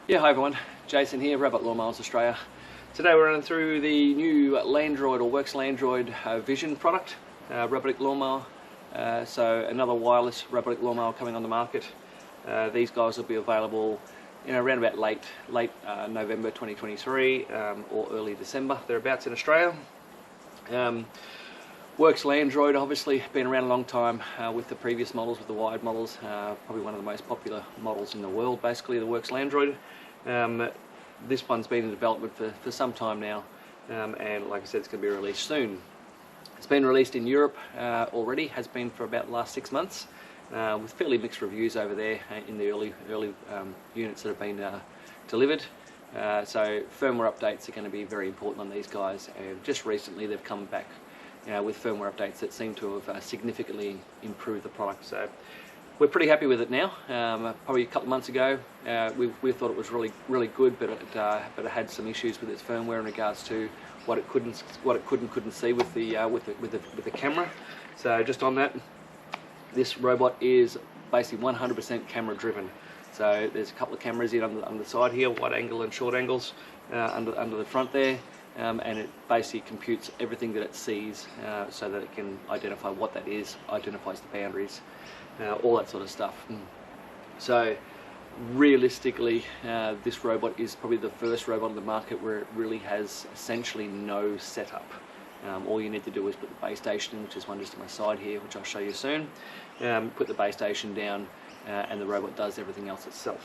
Yeah, hi everyone, Jason here, Robot Lawnmowers Australia. Today we're running through the new Landriod or Worx Landriod Vison product, robotic lawnmower. So another wireless robotic lawnmower coming on the market. These guys will be available, around about late November 2023 or early December, thereabouts in Australia. Worx Landriod, obviously been around a long time with the previous models, with the wired models, probably one of the most popular models in the world, basically, the Worx Landriod. This one's been in development for some time now, and like I said, it's going to be released soon. It's been released in Europe already, has been for about the last 6 months, with fairly mixed reviews over there in the early units that have been delivered. So firmware updates are going to be very important on these guys, and just recently they've come back with firmware updates that seem to have significantly improved the product. So we're pretty happy with it now. Probably a couple of months ago, we thought it was really good, but it had some issues with its firmware in regards to what it couldn't see with the camera. So just on that, this robot is basically 100% camera driven. So there's a couple of cameras in on the side here, wide angle and short angles under the front there. And it basically computes everything that it sees so that it can identify what that is, identifies the boundaries, all that sort of stuff. So realistically, this robot is probably the first robot on the market where it really has essentially no setup. All you need to do is put the base station in, which is one just on my side here, which I'll show you soon. Put the base station down and the robot does everything else itself.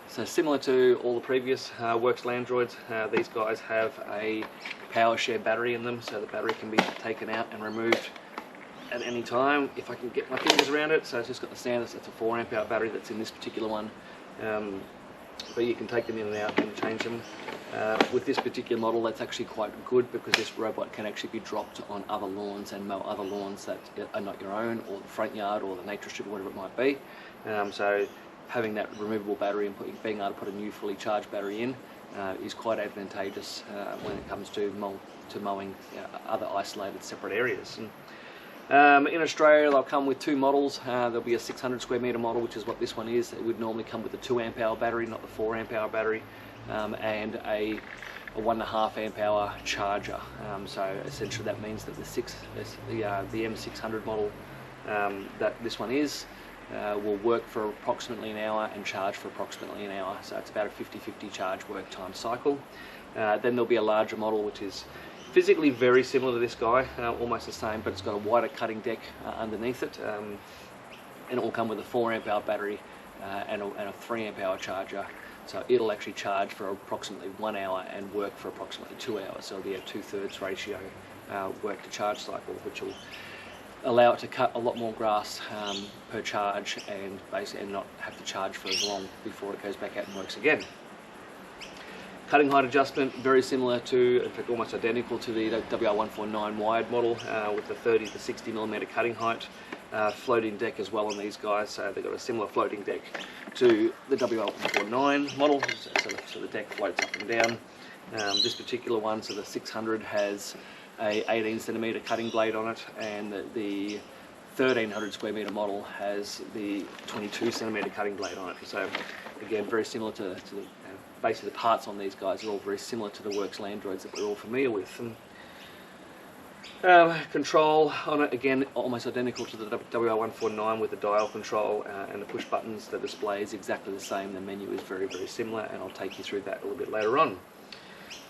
So similar to all the previous Worx Landriods, these guys have a power share battery in them, so the battery can be taken out and removed at any time if I can get my fingers around it. So it's just got the standard, it's a 4 amp hour battery that's in this particular one, but you can take them in and out and change them. With this particular model, that's actually quite good because this robot can actually be dropped on other lawns and mow other lawns that are not your own, or the front yard, or the nature strip, or whatever it might be. So having that removable battery and being able to put a new fully charged battery in is quite advantageous when it comes to mowing other isolated separate areas. And, in Australia, they'll come with 2 models. There'll be a 600 square metre model, which is what this one is. It would normally come with a 2 amp hour battery, not the 4 amp hour battery, and a 1.5 amp hour charger. So essentially that means that the M600 model that this one is will work for approximately an hour and charge for approximately an hour. So it's about a 50-50 charge work time cycle. Then there'll be a larger model which is physically very similar to this guy, almost the same, but it's got a wider cutting deck underneath it, and it will come with a 4 amp hour battery and a 3 amp hour charger. So it'll actually charge for approximately 1 hour and work for approximately 2 hours. So it'll be a 2/3 ratio work to charge cycle, which will allow it to cut a lot more grass per charge and basically not have to charge for as long before it goes back out and works again. Cutting height adjustment, very similar to, in fact almost identical to the WR149 wired model with the 30 to 60 millimeter cutting height. Floating deck as well on these guys, so they've got a similar floating deck to the WR149 model, so the deck floats up and down. This particular one, so the 600, has a 18 centimeter cutting blade on it, and the 1300 square meter model has the 22 centimeter cutting blade on it. So again, very similar to the basically the parts on these guys are all very similar to the Worx Landriods that we're all familiar with. Control on it, again, almost identical to the WR149 with the dial control and the push buttons. The display is exactly the same. The menu is very similar, and I'll take you through that a little bit later on.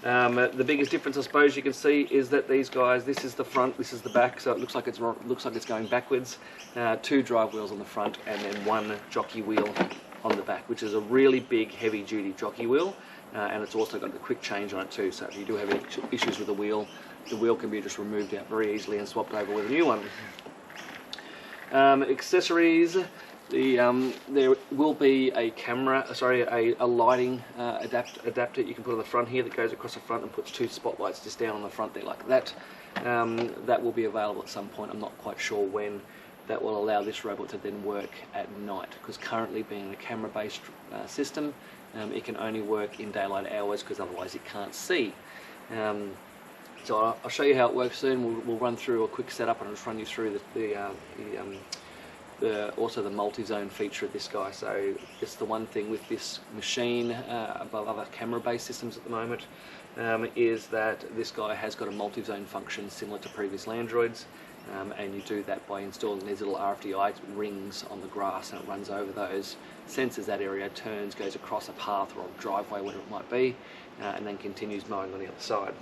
The biggest difference, I suppose, you can see is that these guys, this is the front, this is the back, so it looks like it's going backwards. 2 drive wheels on the front, and then 1 jockey wheel on the back, which is a really big, heavy-duty jockey wheel, and it's also got a quick change on it too. So if you do have any issues with the wheel can be just removed out very easily and swapped over with a new one. Accessories. There will be a camera, a lighting adapter you can put on the front here that goes across the front and puts 2 spotlights just down on the front there like that. That will be available at some point. I'm not quite sure when. That will allow this robot to then work at night, because currently, being a camera-based system, it can only work in daylight hours because otherwise it can't see. So I'll show you how it works soon. We'll run through a quick setup and I'll just run you through the also the multi-zone feature of this guy. So it's the one thing with this machine above other camera-based systems at the moment, is that this guy has got a multi-zone function similar to previous Landroids, and you do that by installing these little RFDI rings on the grass, and it runs over those, senses that area, turns, goes across a path or a driveway, whatever it might be, and then continues mowing on the other side.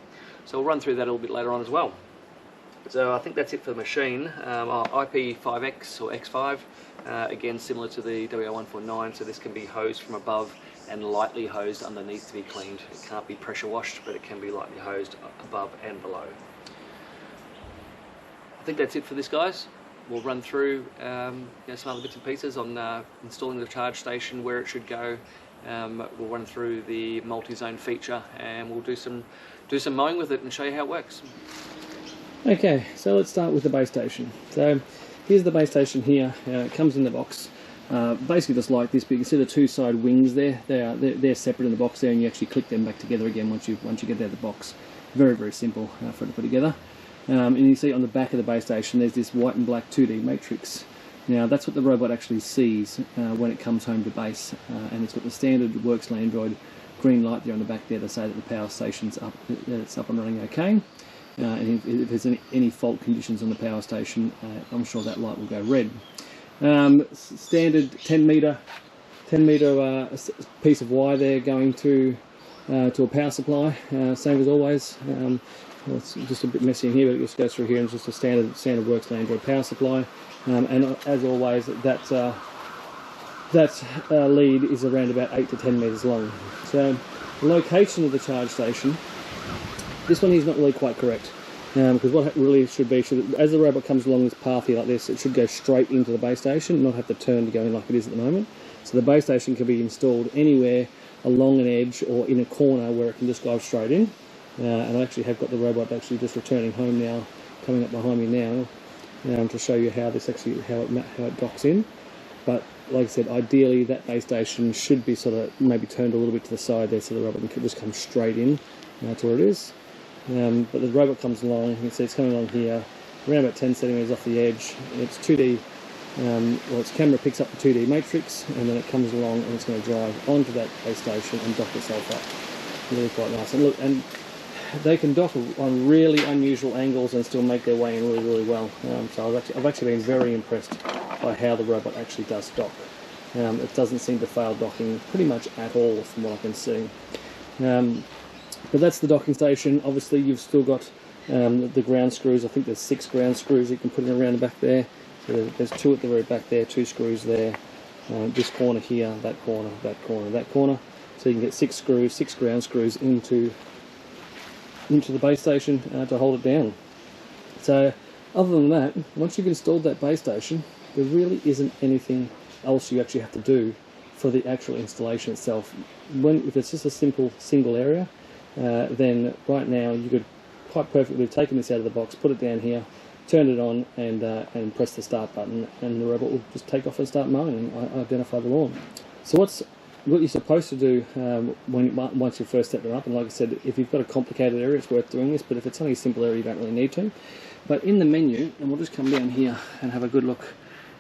So we'll run through that a little bit later on as well. So I think that's it for the machine. Our IP5X or X5, again similar to the WR149, so this can be hosed from above and lightly hosed underneath to be cleaned. It can't be pressure washed, but it can be lightly hosed above and below. I think that's it for this, guys. We'll run through some other bits and pieces on installing the charge station, where it should go. We'll run through the multi-zone feature, and we'll do some mowing with it and show you how it works. Okay, so let's start with the base station. So here's the base station here. It comes in the box, basically just like this, but you can see the two side wings there. They're separate in the box there, and you actually click them back together again once you get out of the box. Very, very simple for it to put together. And you see on the back of the base station there's this white and black 2D matrix. Now that's what the robot actually sees when it comes home to base, and it's got the standard Worx Landriod green light there on the back there to say that the power station's up, that it's up and running okay. And if there's any fault conditions on the power station, I'm sure that light will go red. Standard 10 metre piece of wire there going to a power supply, same as always. Well, it's just a bit messy in here, but it just goes through here, and it's just a standard Worx Landriod power supply. And as always, that lead is around about 8 to 10 metres long. So the location of the charge station, this one is not really quite correct, because what it really should be, as the robot comes along this path here like this, it should go straight into the base station, not have to turn to go in like it is at the moment. So the base station can be installed anywhere along an edge or in a corner where it can just go straight in. And I actually have got the robot actually just returning home now, coming up behind me now, to show you how it docks in. But like I said, ideally that base station should be sort of maybe turned a little bit to the side there, so the robot can just come straight in to where it is. But the robot comes along, you can see it's coming along here, around about 10 centimetres off the edge. It's 2D, well, its camera picks up the 2D matrix, and then it comes along and it's going to drive onto that base station and dock itself up. Really quite nice. And look, and they can dock on really unusual angles and still make their way in really, really well. So I've actually been very impressed by how the robot actually does dock. It doesn't seem to fail docking pretty much at all from what I can see. But that's the docking station. Obviously you've still got the ground screws. I think there's 6 ground screws you can put in around the back there. So there's 2 at the very back there, 2 screws there. This corner here, that corner, that corner, that corner. So you can get 6 screws, 6 ground screws into the base station to hold it down. So other than that, once you've installed that base station, there really isn't anything else you actually have to do for the actual installation itself. If it's just a simple single area, then right now you could quite perfectly have taken this out of the box, put it down here, turn it on, and press the start button, and the robot will just take off and start mowing and identify the lawn. So what you're supposed to do once you first set them up, and like I said, if you've got a complicated area, it's worth doing this, but if it's only a simple area, you don't really need to. But in the menu, and we'll just come down here and have a good look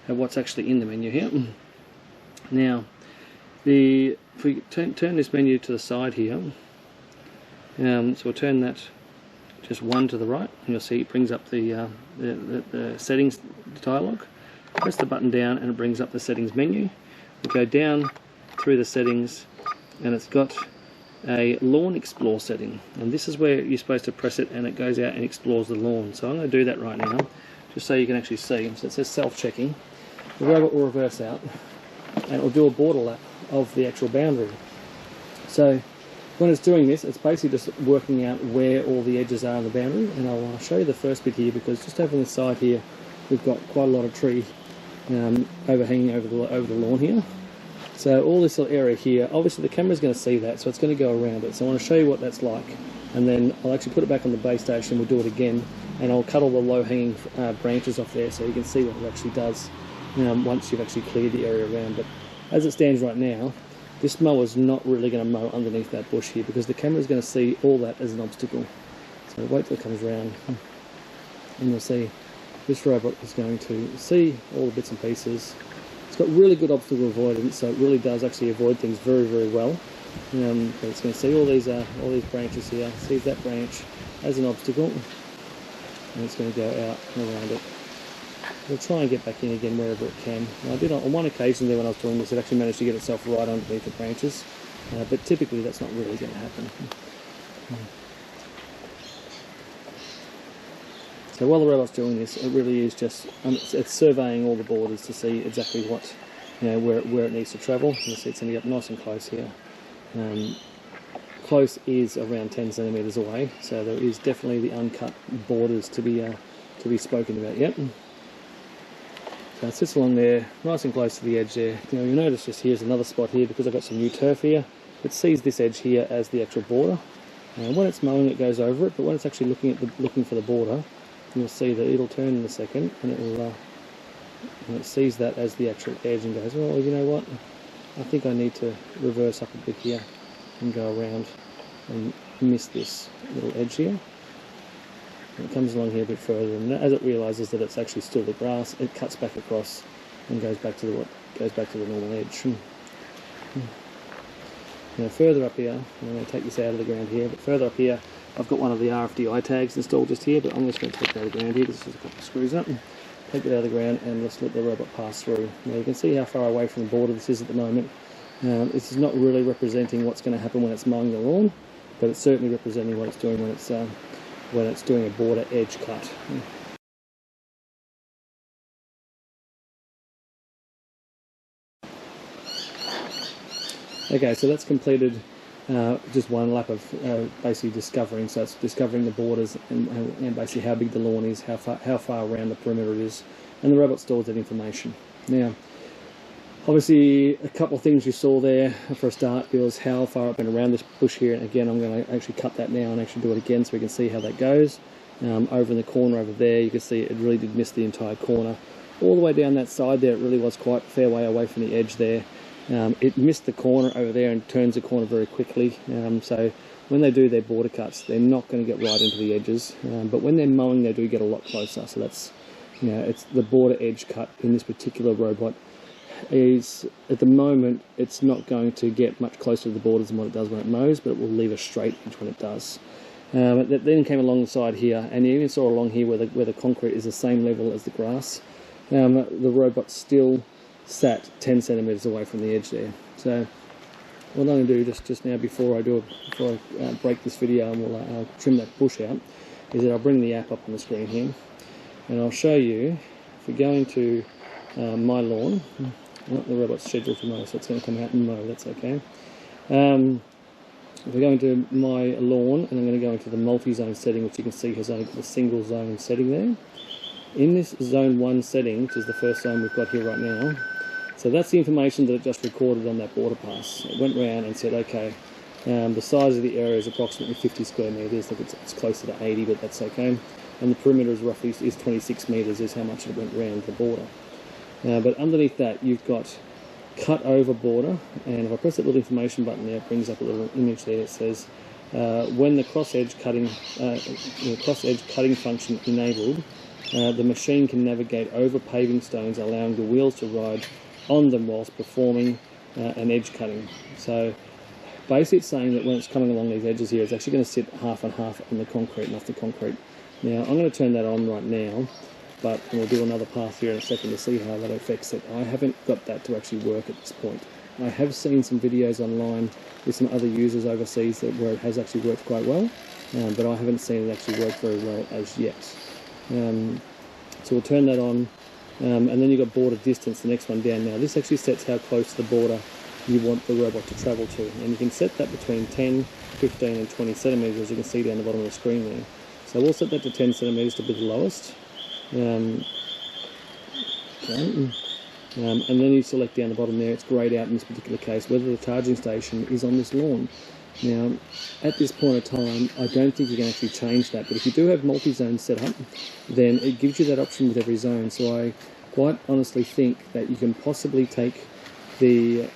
at what's actually in the menu here. Now, if we turn this menu to the side here, so we'll turn that just 1 to the right, and you'll see it brings up the settings dialog. Press the button down and it brings up the settings menu. We go down through the settings, and it's got a lawn explore setting, and this is where you're supposed to press it and it goes out and explores the lawn. So I'm going to do that right now just so you can actually see. So it says self-checking. The robot will reverse out and it will do a border lap of the actual boundary. So when it's doing this, it's basically just working out where all the edges are on the boundary, and I'll show you the first bit here, because just over on the side here we've got quite a lot of tree overhanging over the lawn here. So all this little area here, obviously the camera's going to see that, so it's going to go around it. So I want to show you what that's like, and then I'll actually put it back on the base station. We'll do it again, and I'll cut all the low-hanging branches off there so you can see what it actually does once you've actually cleared the area around. But as it stands right now, this mower's not really going to mow underneath that bush here, because the camera's going to see all that as an obstacle. So wait till it comes around, and you'll see this robot is going to see all the bits and pieces. It's got really good obstacle avoidance, so it really does actually avoid things very, very well. But it's going to see all these branches here, sees that branch as an obstacle, and it's going to go out and around it. We'll try and get back in again wherever it can. I did on one occasion there when I was doing this, it actually managed to get itself right underneath the branches, but typically that's not really going to happen. So while the robot's doing this, it really is just it's surveying all the borders to see exactly what, where it needs to travel. You see it's ending up nice and close here. Close is around 10 centimeters away, so there is definitely the uncut borders to be spoken about yet. So it sits along there, nice and close to the edge there. You'll notice just here's another spot here because I've got some new turf here. It sees this edge here as the actual border, and when it's mowing it goes over it, but when it's actually looking for the border, you'll see that it'll turn in a second and it sees that as the actual edge and goes, well, you know what, I think I need to reverse up a bit here and go around and miss this little edge here. And it comes along here a bit further, and as it realises that it's actually still the grass, it cuts back across and goes back to the normal edge. Now further up here, I'm going to take this out of the ground here, but further up here I've got one of the RFDI tags installed just here, but I'm just going to take it out of the ground here. This is a couple of screws up, take it out of the ground and just let the robot pass through. Now you can see how far away from the border this is at the moment. This is not really representing what's going to happen when it's mowing the lawn, but it's certainly representing what it's doing when it's doing a border edge cut. Okay, so that's completed just one lap of basically discovering. So it's discovering the borders and basically how big the lawn is, how far around the perimeter it is, and the robot stores that information. Now, obviously, a couple of things you saw there for a start was how far I've been around this bush here. And again, I'm going to actually cut that now and actually do it again so we can see how that goes. Over in the corner over there, you can see it really did miss the entire corner. All the way down that side there, it really was quite a fair way away from the edge there. It missed the corner over there and turns the corner very quickly. So when they do their border cuts, they're not going to get right into the edges. But when they're mowing, they do get a lot closer. So that's, it's the border edge cut in this particular robot. Is at the moment it's not going to get much closer to the borders than what it does when it mows, but it will leave a straight edge when it does. It then came along the side here, and you even saw along here where the concrete is the same level as the grass. The robot still sat 10 centimeters away from the edge there. So what I'm going to do just now before I break this video and I'll trim that bush out, is that I'll bring the app up on the screen here, and I'll show you if we go into my lawn. The robot's scheduled to mow, so it's going to come out and mow, that's okay. If we go into my lawn, and I'm going to go into the multi-zone setting, which you can see has only got a single zone setting there. In this zone 1 setting, which is the first zone we've got here right now, so that's the information that it just recorded on that border pass. It went around and said, okay, the size of the area is approximately 50 square metres, I think it's closer to 80, but that's okay. And the perimeter is roughly 26 metres is how much it went around the border. But underneath that you've got cut over border, and if I press that little information button there, it brings up a little image there that says when the cross edge cutting function enabled, the machine can navigate over paving stones, allowing the wheels to ride on them whilst performing an edge cutting. So basically it's saying that when it's coming along these edges here, it's actually going to sit half and half on the concrete and off the concrete. Now I'm going to turn that on right now, but we'll do another pass here in a second to see how that affects it. I haven't got that to actually work at this point. I have seen some videos online with some other users overseas where it has actually worked quite well, but I haven't seen it actually work very well as yet. So we'll turn that on, and then you've got border distance, the next one down. Now this actually sets how close to the border you want the robot to travel to, and you can set that between 10, 15 and 20 centimetres, as you can see down the bottom of the screen there. So we'll set that to 10 centimetres to be the lowest. And then you select down the bottom there, it's greyed out in this particular case whether the charging station is on this lawn. Now at this point of time I don't think you can actually change that, but if you do have multi-zone set up, then it gives you that option with every zone. So I quite honestly think that you can possibly take move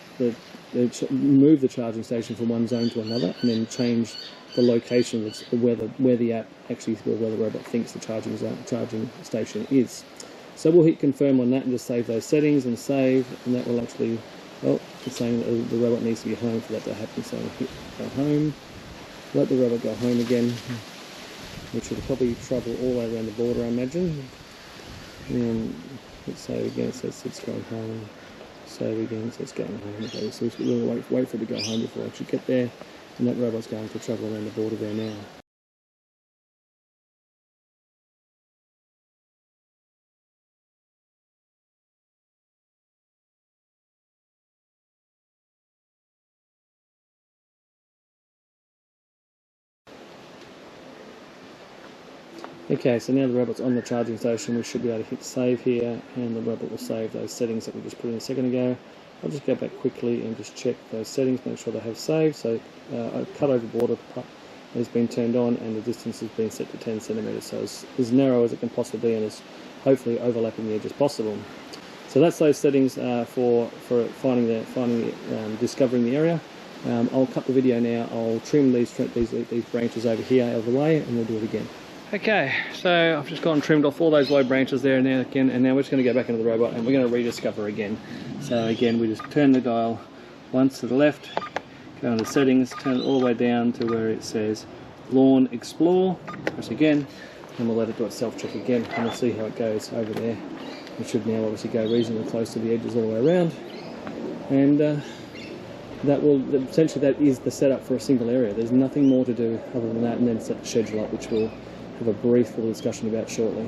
the charging station from one zone to another, and then change the location of where the app actually, where the robot thinks the charging station is. So we'll hit confirm on that and just save those settings and save, and that will actually, well, it's saying that the robot needs to be home for that to happen. So we'll hit go home, let the robot go home again, which will probably travel all the way around the border, I imagine. And hit save again, so it's going home. Save again, so it's going home. Okay, so we'll wait for it to go home before I actually get there, and that robot's going to travel around the border there now. Okay, so now the robot's on the charging station. We should be able to hit save here, and the robot will save those settings that we just put in a second ago. I'll just go back quickly and just check those settings, make sure they have saved. So a cut over border has been turned on, and the distance has been set to 10 centimeters, so it's as narrow as it can possibly be, and as hopefully overlapping the edge as possible. So that's those settings for discovering the area. I'll cut the video now. I'll trim these branches over here out of the way, and we'll do it again. Okay, so I've just gone and trimmed off all those low branches there and now again, and now we're just going to go back into the robot and we're going to rediscover again. So again, we just turn the dial once to the left, go into settings, turn it all the way down to where it says Lawn Explore, press again, and we'll let it do its self-check again, and we'll see how it goes over there. It should now obviously go reasonably close to the edges all the way around, and that will, essentially that is the setup for a single area. There's nothing more to do other than that, and then set the schedule up, which we'll have a brief little discussion about shortly.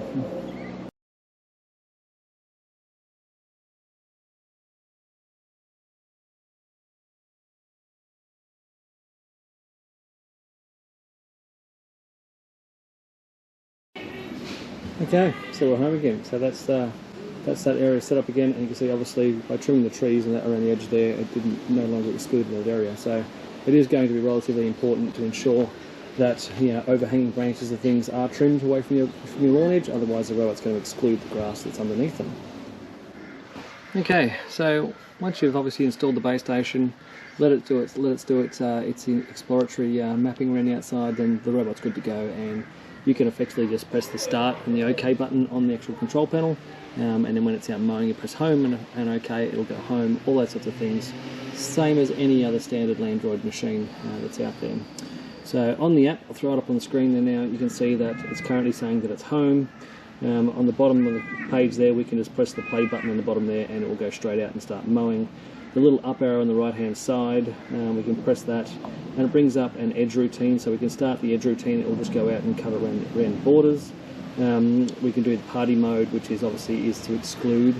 Okay, so we're home again. So that's that area set up again, and you can see obviously by trimming the trees and that around the edge there, it didn't no longer exclude that area. So it is going to be relatively important to ensure that, you know, overhanging branches and things are trimmed away from your lawn edge, otherwise the robot's going to exclude the grass that's underneath them. Okay, so once you've obviously installed the base station, let it do its exploratory mapping around the outside, then the robot's good to go, and you can effectively just press the start and the OK button on the actual control panel, and then when it's out mowing you press home and OK, it'll go home, all those sorts of things. Same as any other standard Landriod machine that's out there. So on the app, I'll throw it up on the screen there now, you can see that it's currently saying that it's home. On the bottom of the page there, we can just press the play button on the bottom there and it will go straight out and start mowing. The little up arrow on the right hand side, we can press that and it brings up an edge routine, so we can start the edge routine. It will just go out and cover around borders. We can do the party mode, which is obviously to exclude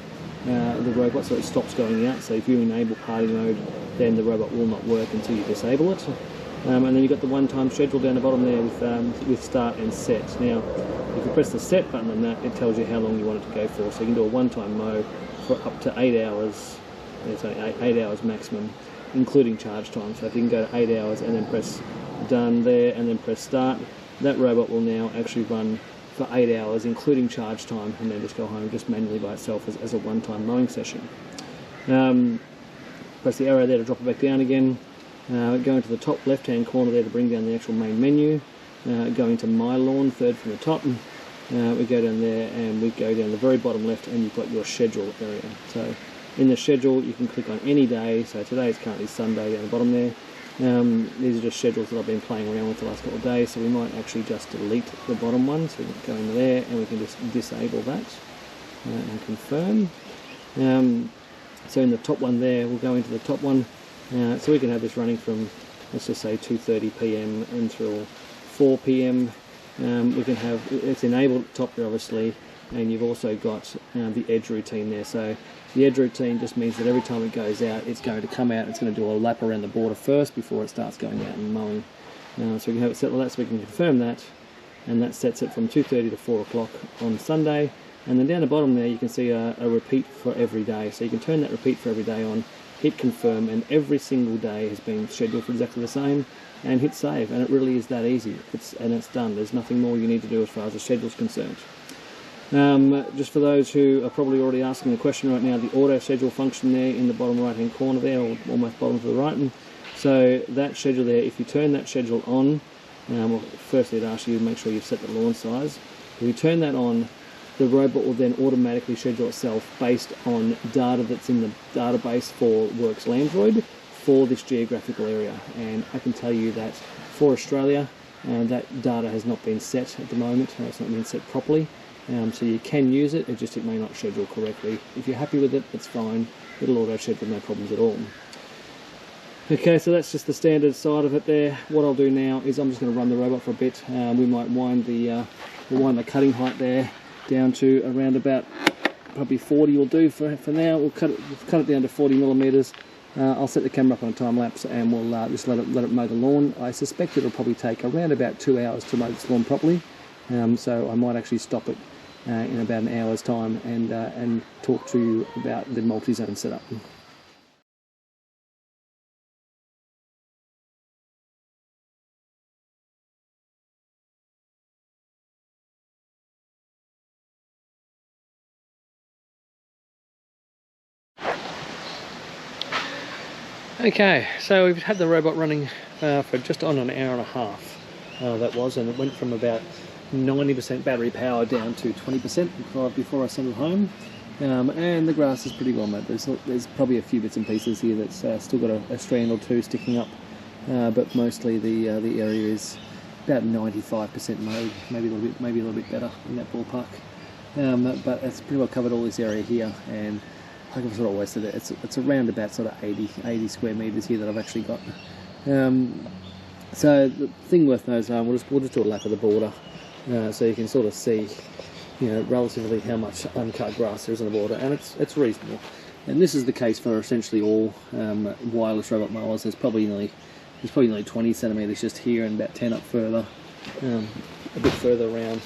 the robot, so it stops going out. So if you enable party mode, then the robot will not work until you disable it. And then you've got the one-time schedule down the bottom there with start and set. Now, if you press the set button on that, it tells you how long you want it to go for. So you can do a one-time mow for up to 8 hours. It's only 8 hours maximum, including charge time. So if you can go to 8 hours and then press done there and then press start, that robot will now actually run for 8 hours, including charge time, and then just go home just manually by itself as a one-time mowing session. Press the arrow there to drop it back down again. Going to the top left-hand corner there to bring down the actual main menu. Going to My Lawn, third from the top. We go down there and we go down the very bottom left and you've got your schedule area. So in the schedule you can click on any day. So today is currently Sunday down the bottom there. These are just schedules that I've been playing around with the last couple of days, so we might actually just delete the bottom one. So we can go in there and we can just disable that and confirm. So in the top one there, we'll go into the top one. So we can have this running from, let's just say 2:30 PM until 4 PM. We can have, it's enabled at the top there obviously, and you've also got the edge routine there. So the edge routine just means that every time it goes out, it's going to come out, it's going to do a lap around the border first before it starts going out and mowing. So we can have it set like that, so we can confirm that, and that sets it from 2:30 to 4 o'clock on Sunday. And then down the bottom there you can see a repeat for every day. So you can turn that repeat for every day on, hit confirm, and every single day has been scheduled for exactly the same, and hit save, and it really is that easy. It's done. There's nothing more you need to do as far as the schedule's concerned. Just for those who are probably already asking the question right now, the auto schedule function there in the bottom right hand corner there, or almost bottom to the right, and so that schedule there, if you turn that schedule on, Firstly it asks you to make sure you've set the lawn size. If you turn that on, the robot will then automatically schedule itself based on data that's in the database for Worx Landriod for this geographical area. And I can tell you that for Australia, that data has not been set at the moment. It's not been set properly. So you can use it, it may not schedule correctly. If you're happy with it, that's fine. It'll auto schedule, no problems at all. Okay, so that's just the standard side of it there. What I'll do now is I'm just going to run the robot for a bit. We might wind the cutting height there down to around about probably 40 will do for now. We'll cut it down to 40 millimeters. I'll set the camera up on a time lapse and we'll just let it mow the lawn. I suspect it'll probably take around about 2 hours to mow this lawn properly. So I might actually stop it in about an hour's time and talk to you about the multi-zone setup. Okay, so we've had the robot running for just on an hour and a half, that was, and it went from about 90% battery power down to 20% before I sent it home. And the grass is pretty well mowed. There's probably a few bits and pieces here that's still got a strand or two sticking up, but mostly the area is about 95% mowed, maybe a little bit better in that ballpark. But it's pretty well covered all this area here, and like I've sort of always said, it's around about sort of 80 square meters here that I've actually got. So the thing worth noting, we'll just do a lap of the border, so you can sort of see, relatively how much uncut grass there is on the border, and it's reasonable. And this is the case for essentially all wireless robot mowers. There's probably nearly 20 centimeters just here, and about 10 up further, a bit further around.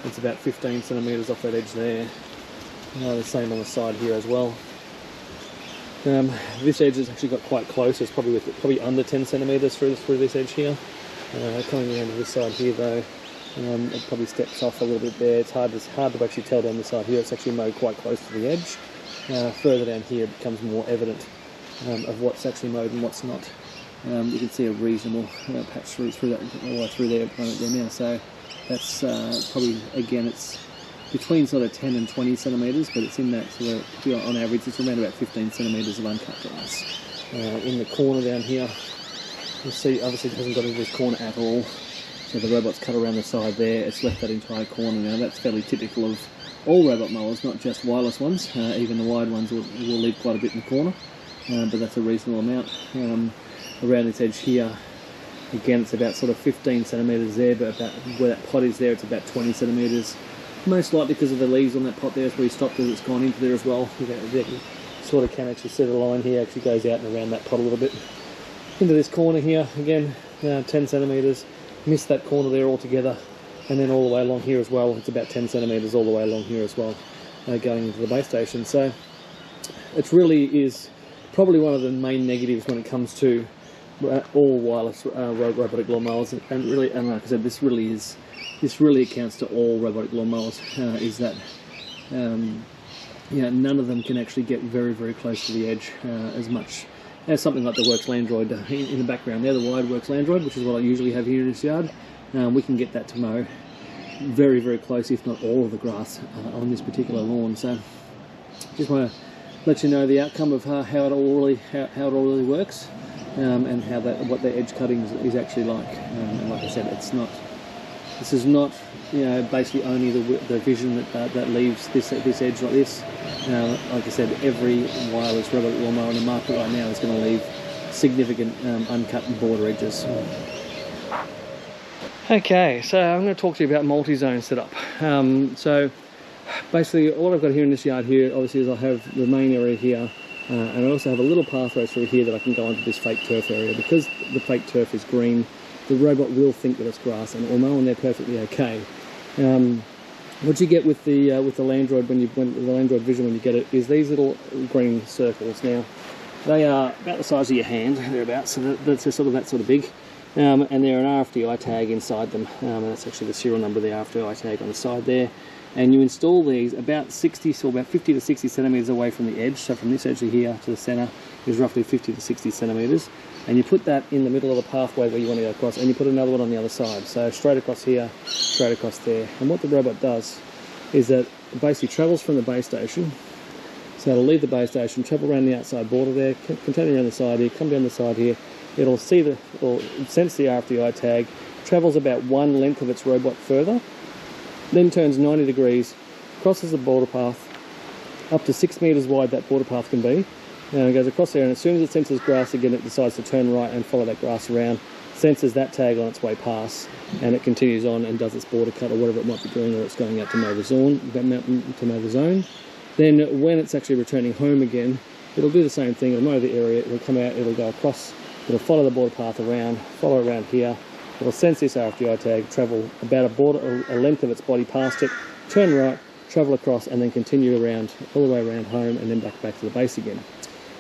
It's about 15 centimeters off that edge there. The same on the side here as well. This edge has actually got quite close. It's probably under 10 centimeters through this edge here. Coming around to this side here though, it probably steps off a little bit there. It's hard to actually tell down the side here. It's actually mowed quite close to the edge. Further down here it becomes more evident of what's actually mowed and what's not. You can see a reasonable patch through that all the way through there now. So that's probably, again, it's between sort of 10 and 20 centimeters, but it's in that sort of, on average, it's around about 15 centimeters of uncut grass. In the corner down here, you'll see obviously it hasn't got into this corner at all. So the robot's cut around the side there, it's left that entire corner. Now that's fairly typical of all robot mowers, not just wireless ones. Even the wired ones will leave quite a bit in the corner, but that's a reasonable amount. Around this edge here, again, it's about sort of 15 centimeters there, but about where that pot is there, it's about 20 centimeters. Most likely because of the leaves on that pot there, it's where he stopped as it's gone into there as well. You sort of can actually see the line here actually goes out and around that pot a little bit. Into this corner here, again, 10 centimeters. Missed that corner there altogether. And then all the way along here as well, it's about 10 centimeters all the way along here as well, going into the base station. So it really is probably one of the main negatives when it comes to all wireless robotic lawnmowers. And like I said, this really accounts to all robotic lawnmowers, is that none of them can actually get very, very close to the edge as much as something like the Worx Landriod in the background there, the wide Worx Landriod, which is what I usually have here in this yard. We can get that to mow very, very close, if not all of the grass on this particular lawn. So just want to let you know the outcome of how it all really works, and what the edge cutting is actually like. And like I said, this is not basically only the vision that leaves this edge like this. Like I said, every wireless robot lawnmower on the market right now is going to leave significant uncut border edges. Okay, so I'm going to talk to you about multi-zone setup. So basically all I've got here in this yard here obviously is I have the main area here, and I also have a little pathway through here that I can go onto this fake turf area. Because the fake turf is green, the robot will think that it's grass and it will mow on there perfectly okay. What you get with the Landriod the Landriod Vison when you get it is these little green circles. Now they are about the size of your hand, thereabouts, so that's sort of that sort of big, and they're an RFID tag inside them, and that's actually the serial number of the RFID tag on the side there. And you install these about 50 to 60 centimeters away from the edge, so from this edge here to the center, is roughly 50 to 60 centimetres, and you put that in the middle of the pathway where you want to go across, and you put another one on the other side, so straight across here, straight across there. And what the robot does is that it basically travels from the base station, so it'll leave the base station, travel around the outside border there, continue around the side here, come down the side here, it'll sense the RFID tag, travels about one length of its robot further, then turns 90 degrees, crosses the border path, up to 6 metres wide that border path can be, and it goes across there, and as soon as it senses grass again, it decides to turn right and follow that grass around, senses that tag on its way past, and it continues on and does its border cut or whatever it might be doing, or it's going out to mow the zone. Then when it's actually returning home again, it'll do the same thing, it'll mow the area, it'll come out, it'll go across, it'll follow the border path around, follow around here, it'll sense this RFID tag, travel about a length of its body past it, turn right, travel across, and then continue around, all the way around home, and then back to the base again.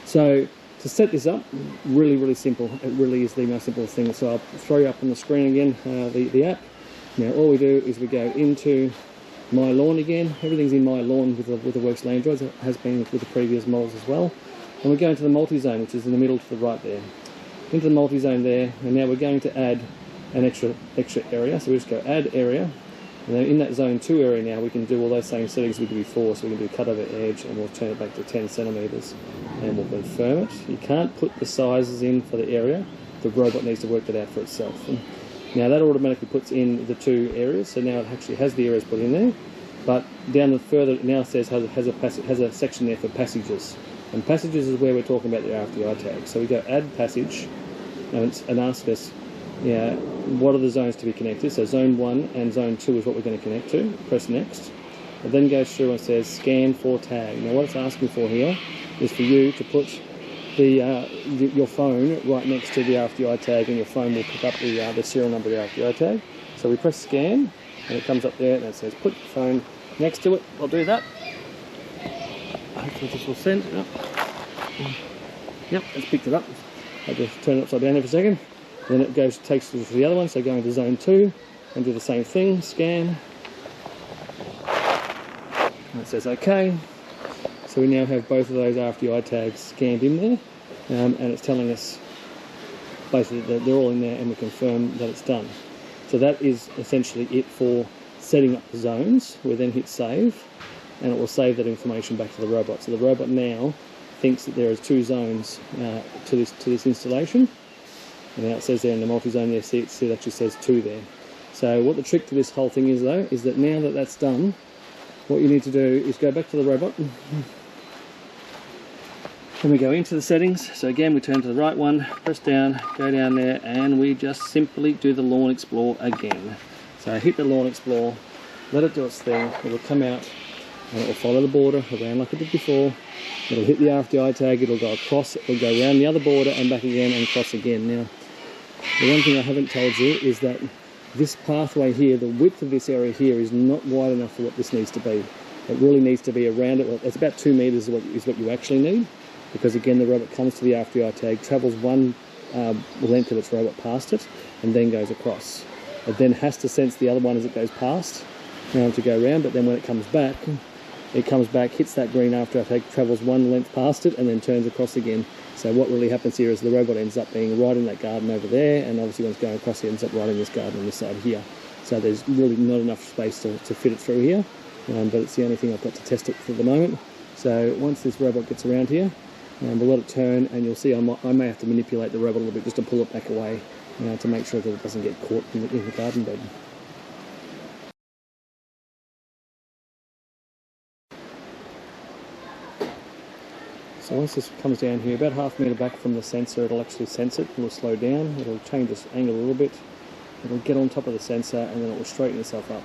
So to set this up, really simple. It really is the most simple thing. So I'll throw you up on the screen again, the app. Now all we do is we go into My Lawn again. Everything's in My Lawn with the Worx Landriod. It has been with the previous models as well. And we go into the multi-zone, which is in the middle to the right there. Into the multi-zone there, and now we're going to add an extra area. So we just go Add Area. And then in that Zone 2 area now, we can do all those same settings we did before. So we can do cut over edge, and we'll turn it back to 10 centimetres, and we'll confirm it. You can't put the sizes in for the area. The robot needs to work that out for itself. And now that automatically puts in the 2 areas, so now it actually has the areas put in there. But down the further, it now says has a section there for passages. And passages is where we're talking about the RFID tag. So we go Add Passage, and ask us, yeah, what are the zones to be connected? So Zone 1 and Zone 2 is what we're going to connect to. Press Next. It then goes through and says Scan for Tag. Now what it's asking for here is for you to put your phone right next to the RFID tag, and your phone will pick up the serial number of the RFID tag. So we press Scan, and it comes up there, and it says put your phone next to it. I'll do that. Hopefully this will send. Yep, it's picked it up. I'll just turn it upside down here for a second. Then it takes us to the other one, so go into Zone 2 and do the same thing, scan. And it says OK. So we now have both of those RFID tags scanned in there, and it's telling us basically that they're all in there, and we confirm that it's done. So that is essentially it for setting up the zones. We then hit Save, and it will save that information back to the robot. So the robot now thinks that there is 2 zones to this installation. And now it says there in the multi-zone there, see it actually says 2 there. So what the trick to this whole thing is though, is that now that that's done, what you need to do is go back to the robot, and we go into the settings. So again, we turn to the right one, press down, go down there, and we just simply do the Lawn Explore again. So hit the Lawn Explore, let it do its thing, it will come out, and it will follow the border around like it did before. It'll hit the RFID tag, it'll go across, it'll go around the other border and back again and cross again. Now, the one thing I haven't told you is that this pathway here, the width of this area here is not wide enough for what this needs to be. It really needs to be around it. It's about 2 metres is what you actually need, because again the robot comes to the RFID tag, travels one length of its robot past it, and then goes across. It then has to sense the other one as it goes past to go around, but then when it comes back, hits that green RFID tag, travels one length past it, and then turns across again. So what really happens here is the robot ends up being right in that garden over there, and obviously when it's going across, it ends up right in this garden on this side here. So there's really not enough space to fit it through here, but it's the only thing I've got to test it for the moment. So once this robot gets around here, we'll let it turn, and you'll see I may have to manipulate the robot a little bit just to pull it back away to make sure that it doesn't get caught in the garden bed. So once this comes down here, about ½ metre back from the sensor, it'll actually sense it, and will slow down, it'll change its angle a little bit, it'll get on top of the sensor, and then it will straighten itself up.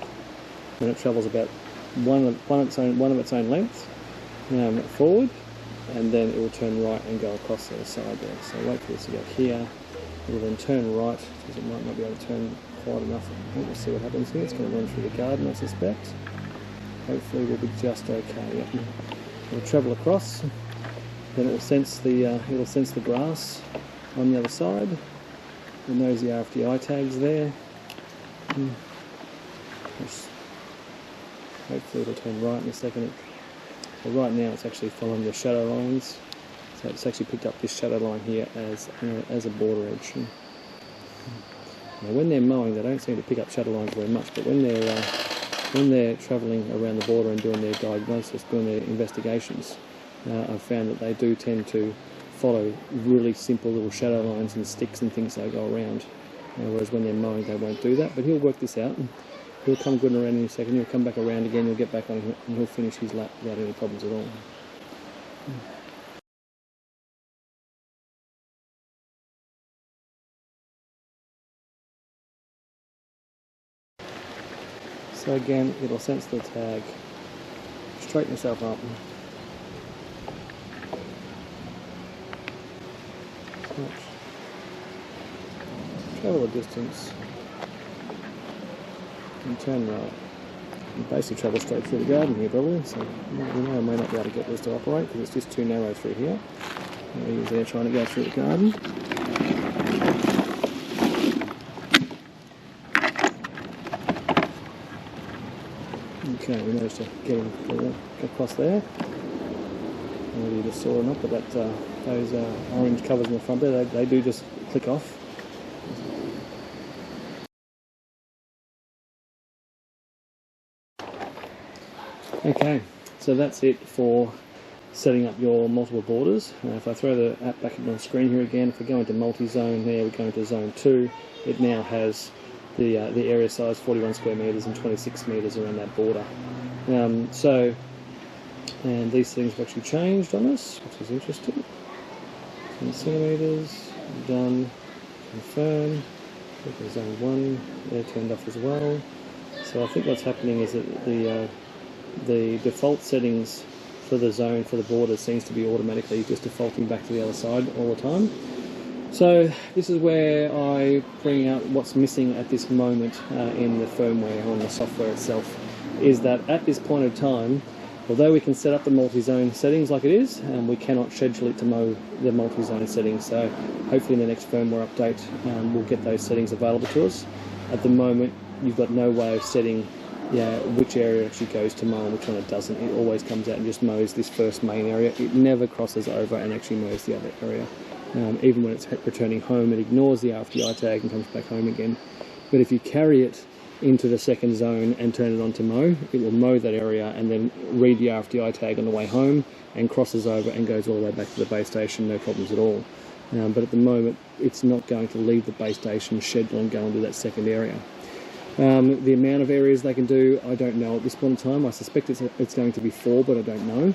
When it travels about one of its own length forward, and then it will turn right and go across the other side there. So wait for this to go here, it will then turn right, because it might not be able to turn quite enough. We'll see what happens here. It's going to run through the garden, I suspect. Hopefully we'll be just okay. Yep. It'll travel across. Then it will sense the grass on the other side. It knows the RFID tags there. Hopefully it'll turn right in a second. But right now it's actually following the shadow lines So it's actually picked up this shadow line here as a border edge. Now when they're mowing, they don't seem to pick up shadow lines very much, but when they're travelling around the border and doing their diagnosis, doing their investigations, I've found that they do tend to follow really simple little shadow lines and sticks and things that go around. Whereas when they're mowing, they won't do that. But he'll work this out. And he'll come good and around in a second. He'll come back around again. He'll get back on and he'll finish his lap without any problems at all. So again, it'll sense the tag, straighten yourself up, travel a distance, and turn right. And basically travel straight through the garden here probably, so you may or may not be able to get this to operate because it's just too narrow through here. He's there trying to go through the garden. Okay, we managed to get him across there. Whether you just saw or not, but those orange covers in the front there, they do just click off. Okay, so that's it for setting up your multiple borders. If I throw the app back on the screen here again, if we go into multi-zone there, we go into zone 2, it now has the area size 41 square metres and 26 metres around that border. And these things have actually changed on us, which is interesting. 10 centimetres, done, confirm, zone 1, they're turned off as well. So I think what's happening is that the default settings for the zone, for the border, seems to be automatically just defaulting back to the other side all the time. So this is where I bring out what's missing at this moment in the firmware or in the software itself, is that at this point of time, although we can set up the multi-zone settings like it is, we cannot schedule it to mow the multi-zone settings. So hopefully in the next firmware update we'll get those settings available to us. At the moment you've got no way of setting which area actually goes to mow and which one it doesn't. It always comes out and just mows this first main area. It never crosses over and actually mows the other area. Even when it's returning home, it ignores the RFDI tag and comes back home again. But if you carry it into the second zone and turn it on to mow, it will mow that area and then read the RFDI tag on the way home and crosses over and goes all the way back to the base station, no problems at all. But at the moment, it's not going to leave the base station, schedule and go into that second area. The amount of areas they can do, I don't know at this point in time. I suspect it's going to be 4, but I don't know.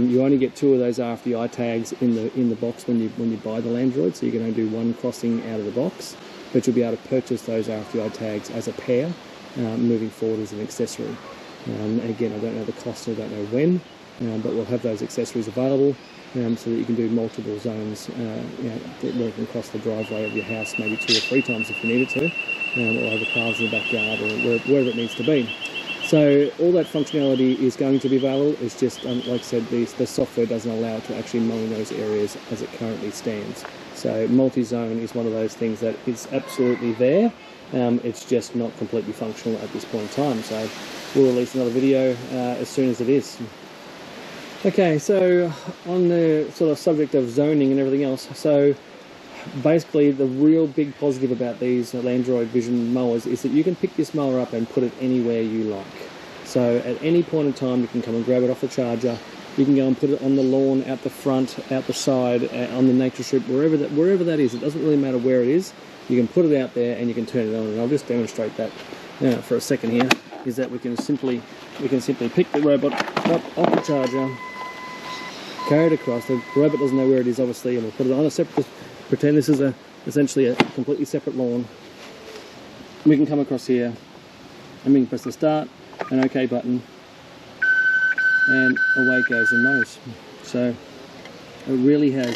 You only get 2 of those RFDI tags in the box when you buy the Landriod, so you can only do 1 crossing out of the box. But you'll be able to purchase those RFDI tags as a pair, moving forward as an accessory. Again, I don't know the cost, I don't know when, but we'll have those accessories available so that you can do multiple zones, working across the driveway of your house, maybe 2 or 3 times if you needed to. Or over cars in the backyard or wherever it needs to be. So all that functionality is going to be available. It's just, like I said, the software doesn't allow it to actually mow in those areas as it currently stands. So multi-zone is one of those things that is absolutely there. It's just not completely functional at this point in time. So we'll release another video as soon as it is. Okay, so on the sort of subject of zoning and everything else, so basically the real big positive about these Landriod Vison mowers is that you can pick this mower up and put it anywhere you like. So at any point in time you can come and grab it off the charger, you can go and put it on the lawn, out the front, out the side, on the nature strip, wherever that is. It doesn't really matter where it is, you can put it out there and you can turn it on. And I'll just demonstrate that for a second here, is that we can simply pick the robot up off the charger, carry it across. The robot doesn't know where it is obviously, and we'll put it on a separate. Pretend this is essentially a completely separate lawn. We can come across here and we can press the start and OK button and away it goes and mows. So it really has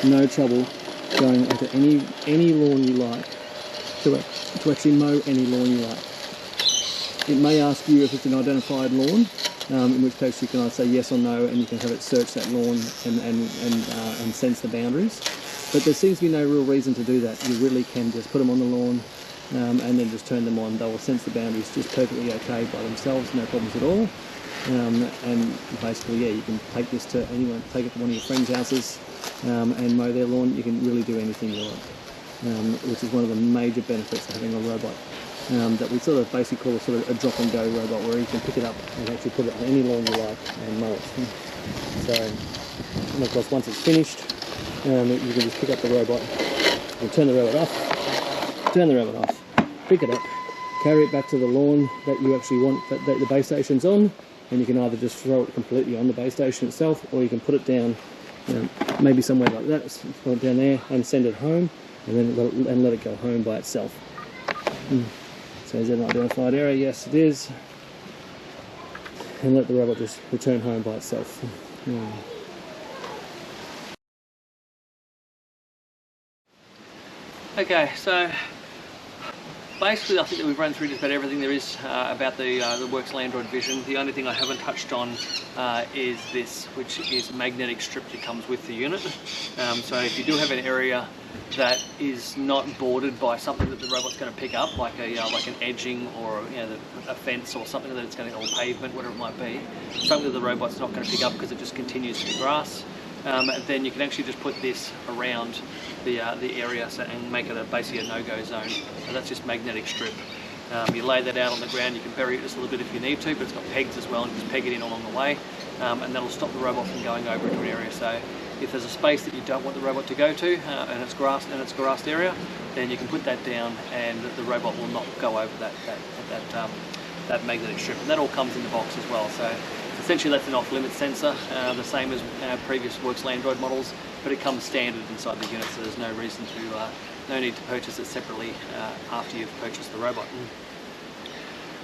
no trouble going into any lawn you like to actually mow any lawn you like. It may ask you if it's an identified lawn, in which case you can either say yes or no, and you can have it search that lawn and sense the boundaries. But there seems to be no real reason to do that. You really can just put them on the lawn and then just turn them on. They will sense the boundaries just perfectly okay by themselves, no problems at all. And basically, yeah, you can take this to anyone, take it to one of your friends' houses, and mow their lawn, you can really do anything you like, which is one of the major benefits of having a robot. That we sort of basically call a sort of a drop and go robot, where you can pick it up and actually put it on any lawn you like and mow it. So, and of course, once it's finished, you can just pick up the robot, you turn the robot off, pick it up, carry it back to the lawn that you actually want that the base station's on, and you can either just throw it completely on the base station itself, or you can put it down, maybe somewhere like that, put it down there and send it home, and then let it go home by itself. So is that an identified area? Yes, it is. And let the robot just return home by itself. Okay, so basically I think that we've run through just about everything there is about the Worx Landriod Vison. The only thing I haven't touched on is this, which is a magnetic strip that comes with the unit. So if you do have an area that is not bordered by something that the robot's going to pick up, like an edging or a fence or something that it's going to, or pavement, whatever it might be, something that the robot's not going to pick up because it just continues to be grass, then you can actually just put this around the area and make it basically a no-go zone. So that's just magnetic strip. You lay that out on the ground, you can bury it just a little bit if you need to, but it's got pegs as well, and you just peg it in along the way, and that'll stop the robot from going over into an area. So if there's a space that you don't want the robot to go to, and it's grassed area, then you can put that down, and the robot will not go over that magnetic strip. And that all comes in the box as well. So essentially that's an off-limit sensor, the same as previous Worx Landriod models, but it comes standard inside the unit, so there's no reason to, no need to purchase it separately after you've purchased the robot.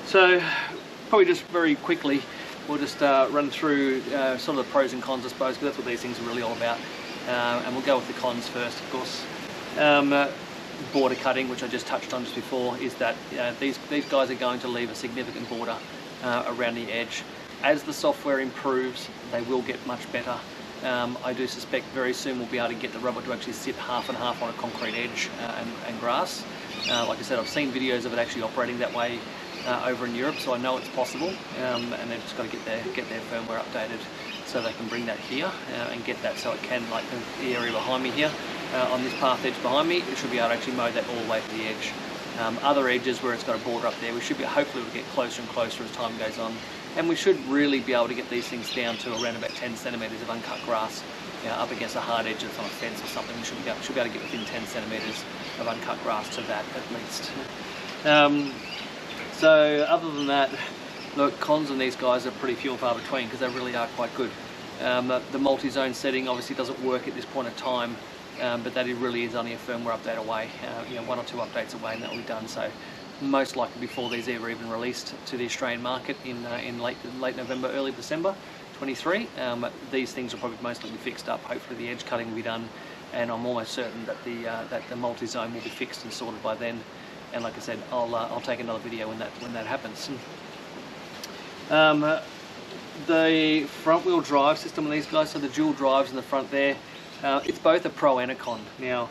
So probably just very quickly, we'll just run through sort of the pros and cons, I suppose, because that's what these things are really all about. And we'll go with the cons first, of course. Border cutting, which I just touched on just before, is that these guys are going to leave a significant border around the edge. As the software improves, they will get much better. I do suspect very soon we'll be able to get the robot to actually sit half and half on a concrete edge and grass. Like I said, I've seen videos of it actually operating that way over in Europe, so I know it's possible, and they've just got to get their firmware updated so they can bring that here and get that so it can, like the area behind me here, on this path edge behind me, it should be able to actually mow that all the way to the edge. Other edges where it's got a border up there, we should be hopefully able to get closer and closer as time goes on, and we should really be able to get these things down to around about 10 centimetres of uncut grass, up against a hard edge that's on a fence or something. We should be able to get within 10 centimetres of uncut grass to that at least. So other than that, look, cons on these guys are pretty few and far between because they really are quite good. The multi-zone setting obviously doesn't work at this point in time, but that really is only a firmware update away, 1 or 2 updates away, and that will be done. So most likely before these are even released to the Australian market in late November, early December 23, these things will probably most likely be fixed up. Hopefully the edge cutting will be done, and I'm almost certain that the multi-zone will be fixed and sorted by then. And like I said, I'll take another video when that happens. The front wheel drive system on these guys, so the dual drives in the front there, it's both a pro and a con. Now,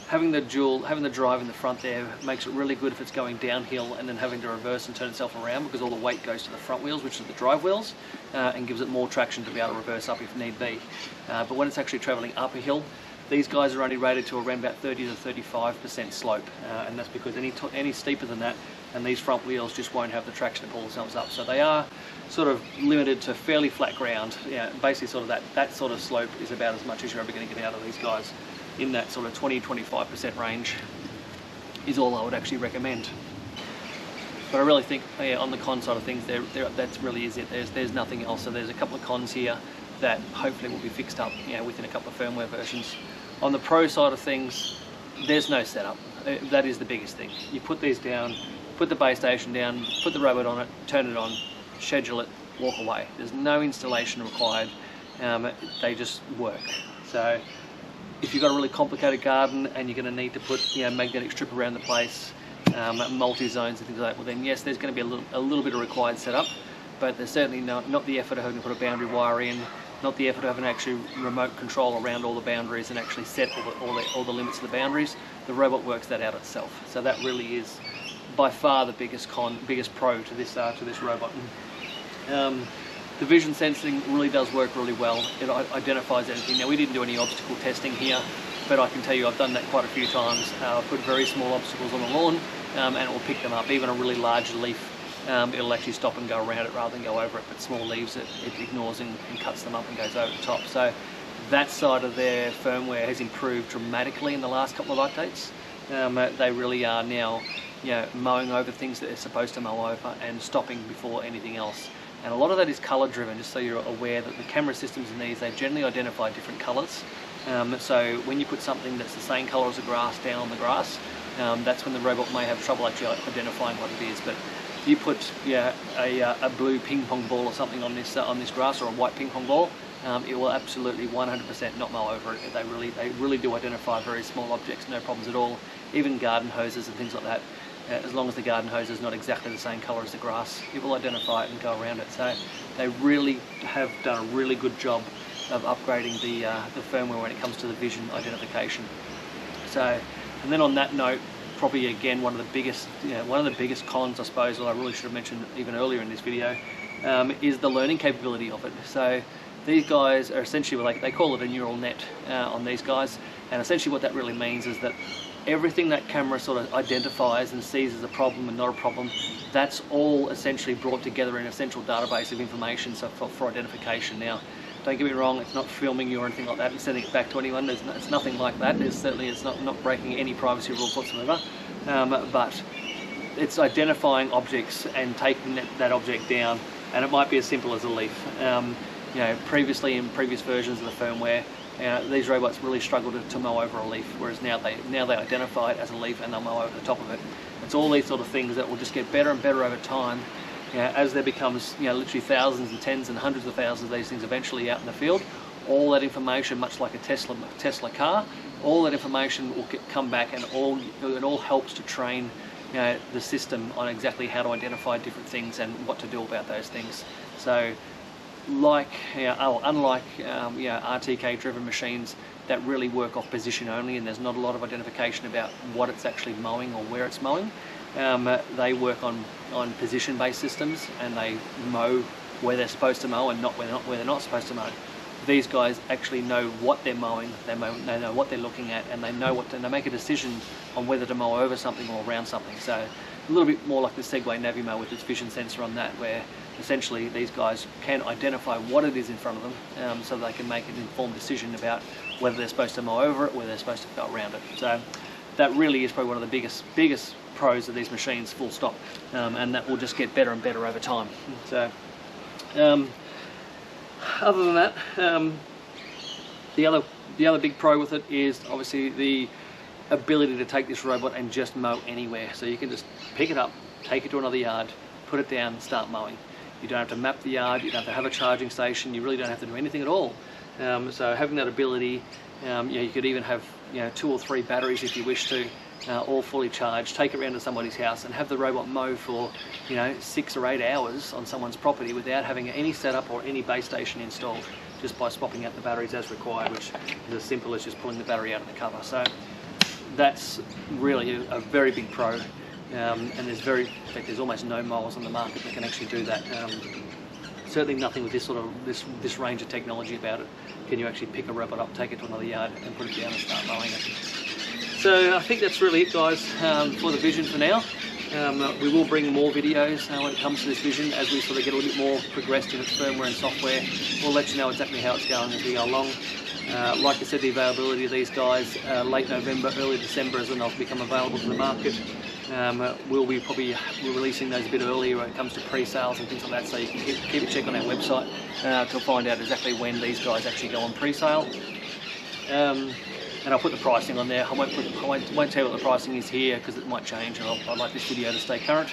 having the drive in the front there makes it really good if it's going downhill and then having to reverse and turn itself around, because all the weight goes to the front wheels, which are the drive wheels, and gives it more traction to be able to reverse up if need be. But when it's actually travelling up a hill, these guys are only rated to around about 30 to 35% slope, and that's because any steeper than that, and these front wheels just won't have the traction to pull themselves up. So they are sort of limited to fairly flat ground. Basically sort of that sort of slope is about as much as you're ever going to get out of these guys. In that sort of 20-25% range is all I would actually recommend. But I really think on the con side of things, that really is it. There's nothing else. So there's a couple of cons here that hopefully will be fixed up within a couple of firmware versions. On the pro side of things, there's no setup. That is the biggest thing. You put these down, put the base station down, put the robot on it, turn it on, schedule it, walk away. There's no installation required. They just work. So if you've got a really complicated garden and you're going to need to put magnetic strip around the place, multi-zones and things like that, well then yes, there's going to be a little bit of required setup, but there's certainly not the effort of having to put a boundary wire in, not the effort of having actually remote control around all the boundaries and actually set all the limits of the boundaries. The robot works that out itself. So that really is by far the biggest pro to this robot. the vision sensing really does work really well. It identifies anything. Now, we didn't do any obstacle testing here, but I can tell you I've done that quite a few times. Put very small obstacles on the lawn and it will pick them up. Even a really large leaf, it'll actually stop and go around it rather than go over it, but small leaves it ignores and cuts them up and goes over the top. So that side of their firmware has improved dramatically in the last couple of updates. They really are now, you know, mowing over things that they're supposed to mow over and stopping before anything else. And a lot of that is colour driven, just so you're aware that the camera systems in these, they generally identify different colours. So when you put something that's the same colour as the grass down on the grass, that's when the robot may have trouble actually identifying what it is. But if you put a blue ping pong ball or something on this grass, or a white ping pong ball, it will absolutely 100% not mow over it. They really do identify very small objects, no problems at all. Even garden hoses and things like that. As long as the garden hose is not exactly the same colour as the grass, it will identify it and go around it. So they really have done a really good job of upgrading the firmware when it comes to the vision identification. So, and then on that note, probably again one of the biggest cons, I suppose, that I really should have mentioned even earlier in this video, is the learning capability of it. So these guys are essentially, they call it a neural net on these guys, and essentially what that really means is that everything that camera sort of identifies and sees as a problem and not a problem, that's all essentially brought together in a central database of information, so for identification. Now, don't get me wrong, it's not filming you or anything like that and sending it back to anyone. It's nothing like that. It's not breaking any privacy rules whatsoever. But it's identifying objects and taking that object down, and it might be as simple as a leaf. You know, previously in previous versions of the firmware, these robots really struggled to mow over a leaf, whereas now they identify it as a leaf and they'll mow over the top of it. It's all these sort of things that will just get better and better over time. As there becomes, literally thousands and tens and hundreds of thousands of these things eventually out in the field, all that information, much like a Tesla car, all that information will come back, and it all helps to train the system on exactly how to identify different things and what to do about those things. So, unlike RTK driven machines that really work off position only, and there's not a lot of identification about what it's actually mowing or where it's mowing, they work on position based systems, and they mow where they're supposed to mow and not where they're not supposed to mow. These guys actually know what they're mowing, they know what they're looking at, and they make a decision on whether to mow over something or around something. So a little bit more like the Segway Navimow with its vision sensor on that, where essentially these guys can identify what it is in front of them, so they can make an informed decision about whether they're supposed to mow over it, whether they're supposed to go around it. So that really is probably one of the biggest pros of these machines, full stop, and that will just get better and better over time. So other than that, the other big pro with it is obviously the ability to take this robot and just mow anywhere. So you can just pick it up, take it to another yard, put it down and start mowing. You don't have to map the yard, you don't have to have a charging station, you really don't have to do anything at all. So having that ability, you could even have 2 or 3 batteries if you wish to, all fully charged, take it around to somebody's house and have the robot mow for 6 or 8 hours on someone's property without having any setup or any base station installed, just by swapping out the batteries as required, which is as simple as just pulling the battery out of the cover. So that's really a very big pro, and there's almost no mowers on the market that can actually do that. Certainly nothing with this range of technology about it can you actually pick a robot up, take it to another yard and put it down and start mowing it. So I think that's really it, guys, for the Vision for now. We will bring more videos when it comes to this Vision as we sort of get a little bit more progressed in its firmware and software. We'll let you know exactly how it's going as we go along. Like I said, the availability of these guys, late November, early December is when they'll become available to the market. We'll be probably releasing those a bit earlier when it comes to pre-sales and things like that, so you can keep a check on our website to find out exactly when these guys actually go on pre-sale. And I'll put the pricing on there. I won't tell you what the pricing is here because it might change, and I'd like this video to stay current.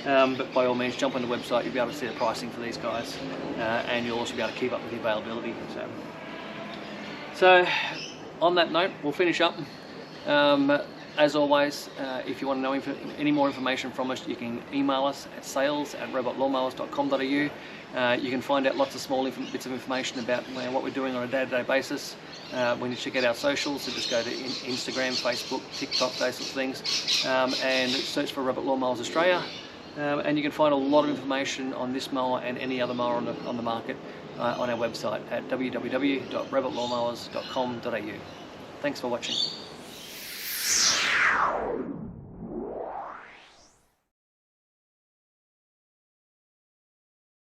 But by all means, jump on the website, you'll be able to see the pricing for these guys, and you'll also be able to keep up with the availability. So on that note, we'll finish up. As always, if you want to know any more information from us, you can email us at sales@robotlawnmowers.com.au. You can find out lots of small bits of information about what we're doing on a day-to-day basis. When you check out our socials, so just go to Instagram, Facebook, TikTok, those sorts of things, and search for Robot Lawnmowers Australia. and you can find a lot of information on this mower and any other mower on the market on our website at www.robotlawnmowers.com.au. Thanks for watching.